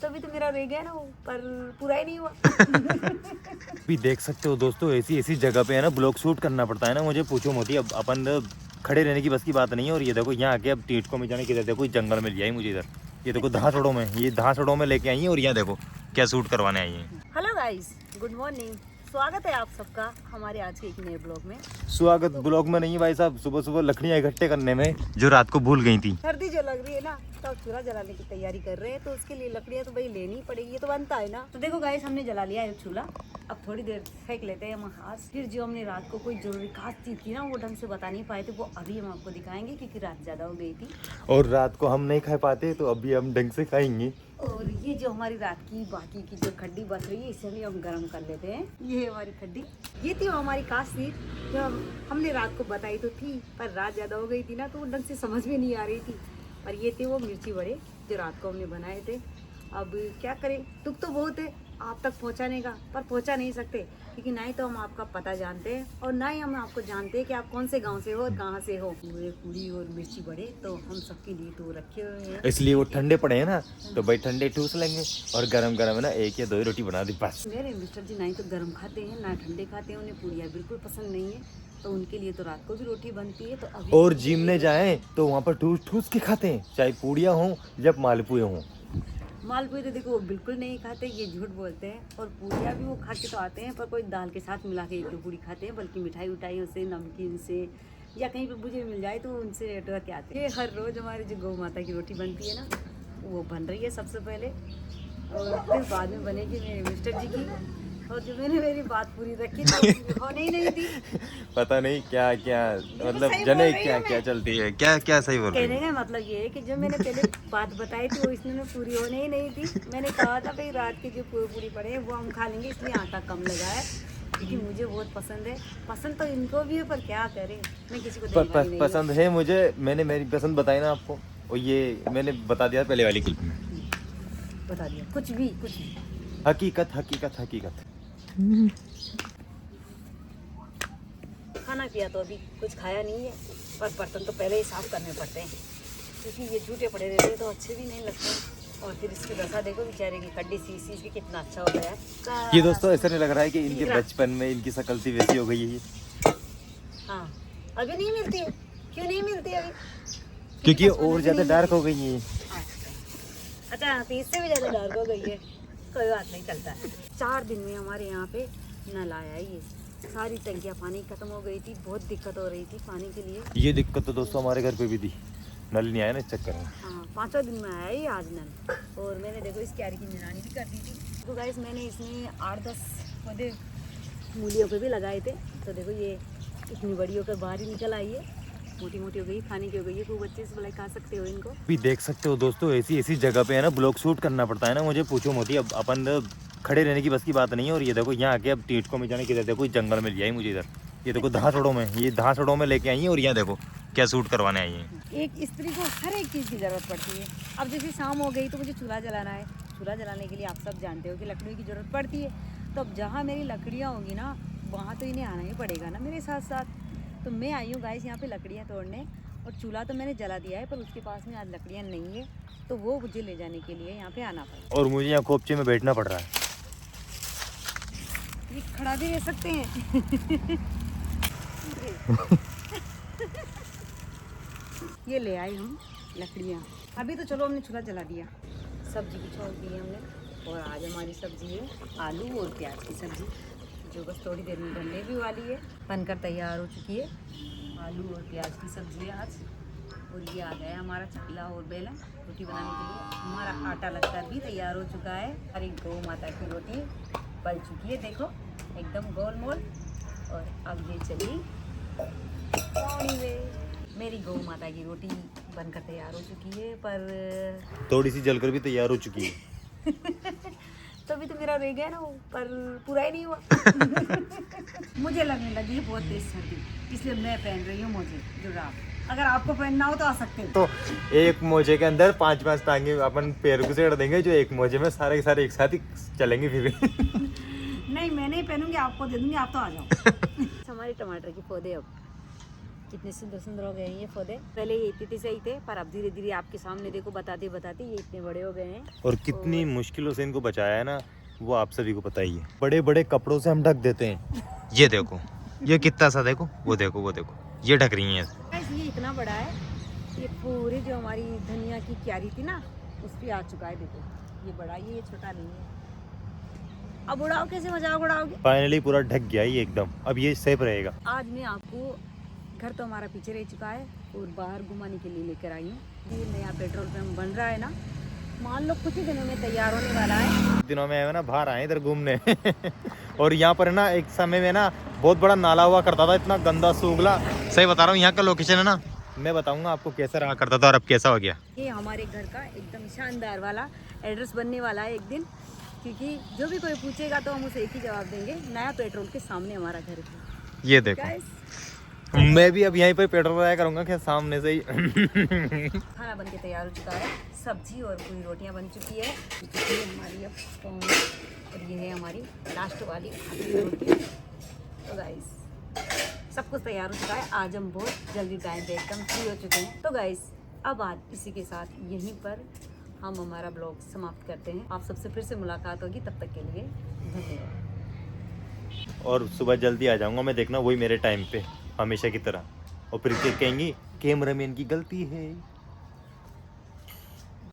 तभी तो मेरा रह गया ना वो, पर पूरा ही नहीं हुआ। अभी देख सकते हो दोस्तों, ऐसी ऐसी जगह पे है ना ब्लॉग शूट करना पड़ता है ना। मुझे पूछो मोती, अब अपन खड़े रहने की बस की बात नहीं है। और ये देखो यहाँ आके अब टीटको में जाने की, देखो इस जंगल में ले आई मुझे इधर। ये देखो धासड़ों में, ये धासड़ों में लेके आई है। और यहाँ देखो क्या शूट करवाने आई है। Hello guys, good morning. स्वागत है आप सबका हमारे आज के एक नए ब्लॉग में। स्वागत ब्लॉग में नहीं भाई साहब, सुबह सुबह लकड़ियाँ इकट्ठे करने में जो रात को भूल गई थी। सर्दी जो लग रही है ना, तो चूल्हा जलाने की तैयारी कर रहे हैं, तो उसके लिए लकड़ियाँ तो भाई लेनी पड़ेगी, ये तो बनता है ना। तो देखो गाइस, हमने जला लिया है चूल्हा। अब थोड़ी देर फेंक लेते हैं हम हाथ। फिर जो हमने रात को कोई जरूरी खास चीज थी ना, वो ढंग से बता नहीं पाए थे, वो अभी हम आपको दिखाएंगे क्योंकि रात ज्यादा हो गई थी और रात को हम नहीं खा पाते, तो अभी हम ढंग से खाएंगे। और ये जो हमारी रात की बाकी की जो खड्डी बच रही है, इसे भी हम गर्म कर लेते हैं। ये है हमारी खड्डी। ये थी हमारी काश थी जो हमने रात को बताई तो थी, पर रात ज़्यादा हो गई थी ना, तो वो ढंग से समझ में नहीं आ रही थी। पर ये थे वो मिर्ची बड़े जो रात को हमने बनाए थे। अब क्या करें, दुख तो बहुत है आप तक पहुंचाने का, पर पहुंचा नहीं सकते क्योंकि ना ही तो हम आपका पता जानते हैं और ना ही हम आपको जानते हैं कि आप कौन से गांव से हो और कहां से हो। पूरे पूरी और मिर्ची बड़े तो हम सबके लिए तो रखे हुए हैं, इसलिए वो ठंडे पड़े हैं ना, तो भाई ठंडे ठूस लेंगे और गरम गरम है ना 1 या 2 रोटी बना दी बस। मेरे मिस्टर जी ना ही तो गर्म खाते हैं ना ठंडे खाते हैं, उन्हें पूड़ियाँ बिल्कुल पसंद नहीं है, तो उनके लिए तो रात को भी रोटी बनती है। तो अभी और जिम में जाएं तो वहाँ पर ठूस ठूस के खाते हैं, चाहे पूड़ियाँ हों या मालपुए हों। मालपुए तो देखो वो बिल्कुल नहीं खाते, ये झूठ बोलते हैं। और पूड़ियाँ भी वो खा के तो आते हैं, पर कोई दाल के साथ मिला के एक दो पूड़ी खाते हैं, बल्कि मिठाई उठाइयों से, नमकीन से या कहीं पे मुझे मिल जाए तो उनसे डर के आते हैं। हर रोज़ हमारे जो गौ माता की रोटी बनती है ना, वो बन रही है सबसे पहले, और फिर बाद में बनेगी मेरे मिस्टर जी की। और जो मैंने मेरी बात पूरी रखी तो होने ही नहीं थी। पता नहीं क्या क्या, मतलब सही जने बोल रही क्या हूँ क्या चलती है, क्या क्या सही बोल रही कहने है। का मतलब ये है कि जो मैंने पहले बात बताई थी वो इसमें पूरी होने ही नहीं थी। मैंने कहा था भाई रात के जो पूरी पड़े हैं वो हम खा लेंगे, इसलिए आटा कम लगाया क्योंकि मुझे बहुत पसंद है। पसंद तो इनको भी है, पर क्या करें, मैं किसी को देने वाली नहीं हूँ। पसंद है मुझे, मैंने मेरी पसंद बताई ना आपको, और ये मैंने बता दिया पहले वाली क्लिप में। बता दिया कुछ भी कुछ भी। हकीकत हकीकत हकीकत। खाना पिया तो अभी कुछ खाया नहीं है, पर बर्तन तो पहले ही साफ करने पड़ते हैं क्योंकि ये झूठे पड़े रहते हैं तो अच्छे भी नहीं लगते। और फिर इसकी दशा देखो बेचारे की, खड्डी सी भी कितना अच्छा हो गया है। ये दोस्तों ऐसा नहीं लग रहा है कि इनके बचपन में इनकी शक्ल सी वैसी हो गई है ये। हाँ, अभी नहीं मिलती है। क्यों नहीं मिलती अभी? क्योंकि और ज्यादा डार्क हो गई है। अच्छा, तो इससे भी ज्यादा डार्क हो गई है। कोई बात नहीं, चलता है। 4 दिन में हमारे यहाँ पे नल आया है। ये सारी टंकियाँ पानी खत्म हो गई थी, बहुत दिक्कत हो रही थी पानी के लिए। ये दिक्कत तो दोस्तों हमारे घर पे भी थी, नल नहीं आया ना इस चक्कर में। हाँ, 5वां दिन में आया ये आज नल। और मैंने देखो इस क्यारी की निगरानी भी कर दी थी। तो गाइस मैंने इसमें 8-10 पौधे मूलियों पे भी लगाए थे। तो देखो ये इतनी बड़ी होकर बाहर ही निकल आई है, मोटी मोटी हो गई, खाने की हो गई है, खूब अच्छे से भलाई खा सकते हो इनको। अभी देख सकते हो दोस्तों, ऐसी ऐसी जगह पे है ना ब्लॉग शूट करना पड़ता है ना। मुझे पूछो मोती, अब अपन खड़े रहने की बस की बात नहीं है। और ये देखो यहाँ आके अब टीटको में जाने की, देखो इस जंगल में ले आई मुझे इधर। ये देखो धासड़ों में, ये धासड़ों में लेके आई है। और यहाँ देखो क्या शूट करवाने आई है। एक स्त्री को हर एक चीज़ की ज़रूरत पड़ती है। अब जैसे शाम हो गई तो मुझे चूल्हा जलाना है। चूल्हा जलाने के लिए आप सब जानते हो कि लकड़ी की ज़रूरत पड़ती है। तो अब जहाँ मेरी लकड़ियाँ होंगी ना, वहाँ तो इन्हें आना ही पड़ेगा ना मेरे साथ साथ। तो मैं आई हूँ गाइस यहाँ पे लकड़ियाँ तोड़ने, और चूल्हा तो मैंने जला दिया है, पर उसके पास में आज लकड़ियाँ नहीं है, तो वो मुझे ले जाने के लिए यहाँ पे आना पड़ेगा। और मुझे यहाँ खोपचे में बैठना पड़ रहा है। ये खड़ा भी रह सकते हैं। ये ले आए हम लकड़ियाँ। अभी तो चलो हमने चूल्हा जला दिया, सब्जी भी छोड़ दी है हमने। और आज हमारी सब्जी है आलू और प्याज की सब्जी, जो बस थोड़ी देर में बनने भी वाली है, बनकर तैयार हो चुकी है। आलू और प्याज की सब्जी है आज। और ये आ गया हमारा चकला और बेलन रोटी बनाने के लिए। हमारा आटा लगकर भी तैयार हो चुका है। और एक गौ माता की रोटी बन चुकी है, देखो एकदम गोल मोल। और अब ये चली पानी में। मेरी गौ माता की रोटी बनकर तैयार हो चुकी है, पर थोड़ी सी जलकर भी तैयार हो चुकी है। तभी तो मेरा रह गया ना वो, पर पूरा ही नहीं हुआ। मुझे लगने लगी है बहुत तेज सर्दी, इसलिए मैं पहन रही हूँ मोजे जुराब। अगर आपको पहनना हो तो आ सकते हो। तो एक मोजे के अंदर 5-5 टांगे अपन पैर को सेड़ देंगे, जो एक मोजे में सारे के सारे एक साथ ही चलेंगे फिर। नहीं, मैं नहीं पहनूंगी, आपको दे दूंगी, आप तो आ जाओ। हमारे टमाटर के पौधे अब कितने सुंदर सुंदर हो गए हैं ये पौधे। पहले ये इतने सही थे, पर अब धीरे धीरे आपके सामने देखो बताते बताते ये इतने बड़े हो गए हैं। और कितनी मुश्किलों से इनको बचाया है ना, वो आप सभी को पता ही है। बड़े बड़े कपड़ों से हम ढक देते हैं। ये देखो, ये कितना सा देखो, वो देखो, वो देखो, ये ढक रही है। गाइस ये इतना बड़ा है, ये पूरे जो हमारी धनिया की क्यारी थी ना उस पे आ चुका है। देखो ये बड़ा, ये छोटा नहीं है। अब उड़ाओ, कैसे मजाक उड़ाओगे। फाइनली पूरा ढक गया ये एकदम, अब ये सेफ रहेगा। आज मैं आपको, घर तो हमारा पीछे रह चुका है और बाहर घुमाने के लिए लेकर आई हूँ। ये नया पेट्रोल पंप बन रहा है ना, मान लो कुछ ही दिनों में तैयार होने वाला है। दिनों में है ना बाहर आए इधर घूमने और यहाँ पर है ना एक समय में ना बहुत बड़ा नाला हुआ करता था, इतना गंदा सूगला। सही बता रहा हूँ, यहाँ का लोकेशन है ना, मैं बताऊंगा आपको कैसा रहा करता था और अब कैसा हो गया। ये हमारे घर का एकदम शानदार वाला एड्रेस बनने वाला है एक दिन, क्योंकि जो भी कोई पूछेगा तो हम उसे एक ही जवाब देंगे, नया पेट्रोल के सामने हमारा घर है। ये देखो, Guys, मैं भी अब यहीं पर पेट्रोल भराया करूंगा क्या सामने से ही। खाना बन के तैयार हो चुका है, सब्जी और पूरी रोटियां बन चुकी है। ये हमारी अब कौन, और ये है हमारी लास्ट वाली आखिरी रोटी। तो गाइस सब कुछ तैयार हो चुका है। आज हम बहुत जल्दी टाइम पे एकदम फ्री हो चुके हैं। तो गाइस अब आज इसी के साथ यहीं पर हम हमारा ब्लॉग समाप्त करते हैं। आप सबसे फिर से मुलाकात होगी, तब तक के लिए धन्यवाद। और सुबह जल्दी आ जाऊंगा मैं, देखना वही मेरे टाइम पे हमेशा की तरह। और फिर कहेंगी कैमरामैन की गलती है।